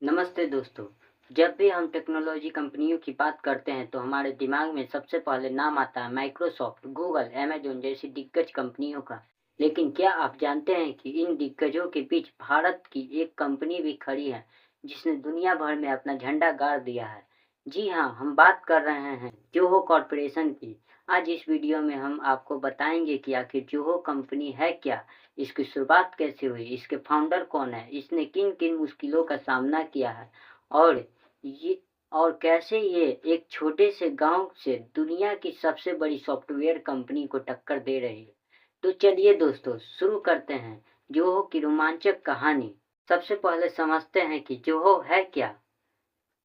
नमस्ते दोस्तों। जब भी हम टेक्नोलॉजी कंपनियों की बात करते हैं तो हमारे दिमाग में सबसे पहले नाम आता है माइक्रोसॉफ्ट, गूगल, अमेज़न जैसी दिग्गज कंपनियों का। लेकिन क्या आप जानते हैं कि इन दिग्गजों के बीच भारत की एक कंपनी भी खड़ी है जिसने दुनिया भर में अपना झंडा गाड़ दिया है। जी हाँ, हम बात कर रहे हैं जोहो कॉरपोरेशन की। आज इस वीडियो में हम आपको बताएंगे कि आखिर जोहो कंपनी है क्या, इसकी शुरुआत कैसे हुई, इसके फाउंडर कौन है, इसने किन-किन मुश्किलों का सामना किया है और ये और कैसे ये एक छोटे से गाँव से दुनिया की सबसे बड़ी सॉफ्टवेयर कंपनी को टक्कर दे रही है। तो चलिए दोस्तों शुरू करते हैं जोहो की रोमांचक कहानी। सबसे पहले समझते हैं कि जोहो है क्या?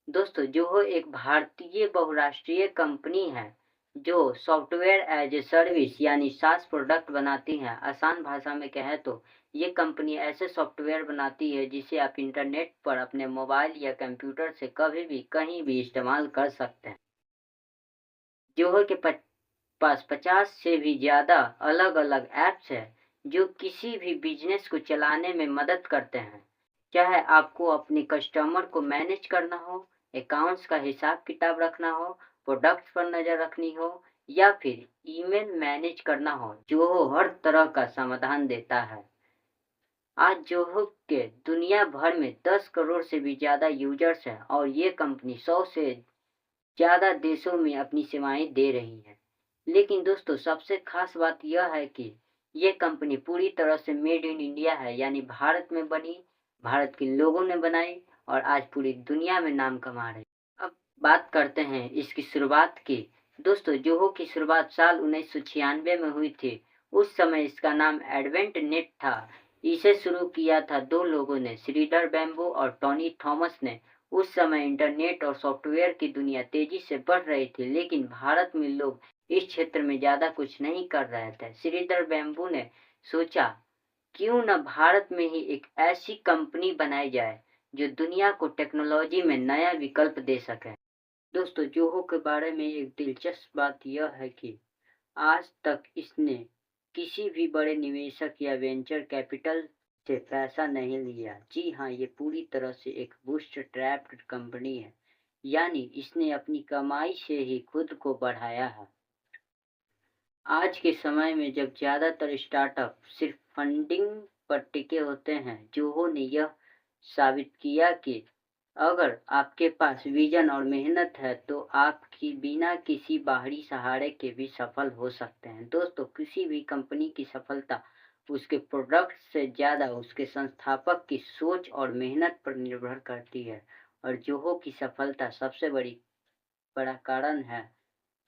दोस्तों जोहो एक भारतीय बहुराष्ट्रीय कंपनी है जो सॉफ्टवेयर एज ए सर्विस यानी सास प्रोडक्ट बनाती है। आसान भाषा में कहें तो ये कंपनी ऐसे सॉफ्टवेयर बनाती है जिसे आप इंटरनेट पर अपने मोबाइल या कंप्यूटर से कभी भी कहीं भी इस्तेमाल कर सकते हैं। जोहो के पास 50 से भी ज़्यादा अलग-अलग ऐप्स हैं जो किसी भी बिजनेस को चलाने में मदद करते हैं। चाहे आपको अपने कस्टमर को मैनेज करना हो, अकाउंट्स का हिसाब-किताब रखना हो, प्रोडक्ट्स पर नज़र रखनी हो या फिर ईमेल मैनेज करना हो, जोहो हर तरह का समाधान देता है। आज जोहो के दुनिया भर में 10 करोड़ से भी ज़्यादा यूज़र्स हैं और ये कंपनी 100 से ज़्यादा देशों में अपनी सेवाएँ दे रही है। लेकिन दोस्तों सबसे ख़ास बात यह है कि ये कंपनी पूरी तरह से मेड इन इंडिया है, यानी भारत में बनी, भारत के लोगों ने बनाई और आज पूरी दुनिया में नाम कमा रही है। अब बात करते हैं इसकी शुरुआत की। दोस्तों जोहो की शुरुआत साल 1996 में हुई थी। उस समय इसका नाम एडवेंट नेट था। इसे शुरू किया था 2 लोगों ने, श्रीधर बैम्बू और टोनी थॉमस ने। उस समय इंटरनेट और सॉफ्टवेयर की दुनिया तेजी से बढ़ रही थी, लेकिन भारत में लोग इस क्षेत्र में ज़्यादा कुछ नहीं कर रहे थे। श्रीधर बैम्बू ने सोचा, क्यों न भारत में ही एक ऐसी कंपनी बनाई जाए जो दुनिया को टेक्नोलॉजी में नया विकल्प दे सके। दोस्तों जोहो के बारे में एक दिलचस्प बात यह है कि आज तक इसने किसी भी बड़े निवेशक या वेंचर कैपिटल से पैसा नहीं लिया। जी हाँ, ये पूरी तरह से एक बूटस्ट्रैप्ड कंपनी है, यानी इसने अपनी कमाई से ही खुद को बढ़ाया है। आज के समय में जब ज़्यादातर स्टार्टअप सिर्फ फंडिंग पर टिके होते हैं, जोहो ने यह साबित किया कि अगर आपके पास विजन और मेहनत है तो आपकी बिना किसी बाहरी सहारे के भी सफल हो सकते हैं। दोस्तों किसी भी कंपनी की सफलता उसके प्रोडक्ट से ज़्यादा उसके संस्थापक की सोच और मेहनत पर निर्भर करती है और जोहो की सफलता सबसे बड़ा कारण है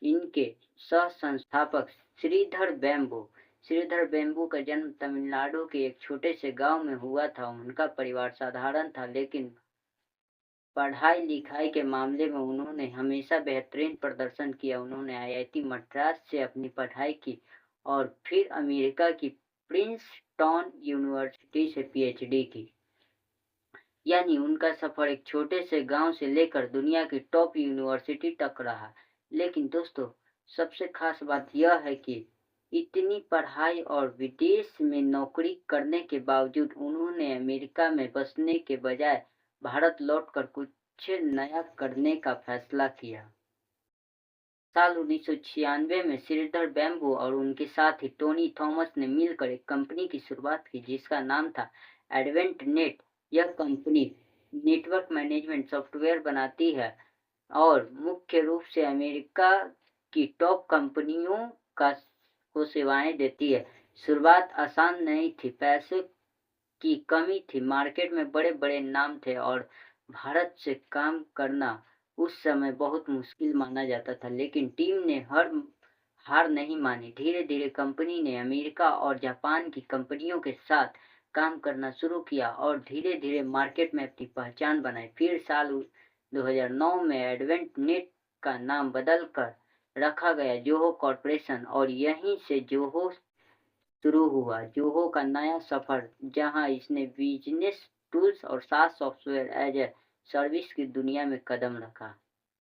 इनके सह-संस्थापक श्रीधर बैम्बू। श्रीधर बैम्बू का जन्म तमिलनाडु के एक छोटे से गांव में हुआ था। उनका परिवार साधारण था, लेकिन पढ़ाई-लिखाई के मामले में उन्होंने हमेशा बेहतरीन प्रदर्शन किया। उन्होंने आईआईटी मद्रास से अपनी पढ़ाई की और फिर अमेरिका की प्रिंसटन यूनिवर्सिटी से पीएचडी की। यानी उनका सफर एक छोटे से गांव से लेकर दुनिया की टॉप यूनिवर्सिटी तक रहा। लेकिन दोस्तों सबसे खास बात यह है कि इतनी पढ़ाई और विदेश में नौकरी करने के बावजूद उन्होंने अमेरिका में बसने के बजाय भारत लौटकर कुछ नया करने का फैसला किया। साल 1996 में श्रीधर बैम्बू और उनके साथी टोनी थॉमस ने मिलकर एक कंपनी की शुरुआत की जिसका नाम था एडवेंट नेट। यह कंपनी नेटवर्क मैनेजमेंट सॉफ्टवेयर बनाती है और मुख्य रूप से अमेरिका की टॉप कंपनियों का को सेवाएं देती है। शुरुआत आसान नहीं थी, पैसे की कमी थी, मार्केट में बड़े-बड़े नाम थे और भारत से काम करना उस समय बहुत मुश्किल माना जाता था, लेकिन टीम ने हार नहीं मानी। धीरे-धीरे कंपनी ने अमेरिका और जापान की कंपनियों के साथ काम करना शुरू किया और धीरे-धीरे मार्केट में अपनी पहचान बनाई। फिर साल 2009 में एडवेंट नेट का नाम बदलकर रखा गया जोहो कॉर्पोरेशन और यहीं से जोहो शुरू हुआ। जोहो का नया सफर, जहां इसने बिजनेस टूल्स और सास सॉफ्टवेयर एज ए सर्विस की दुनिया में कदम रखा।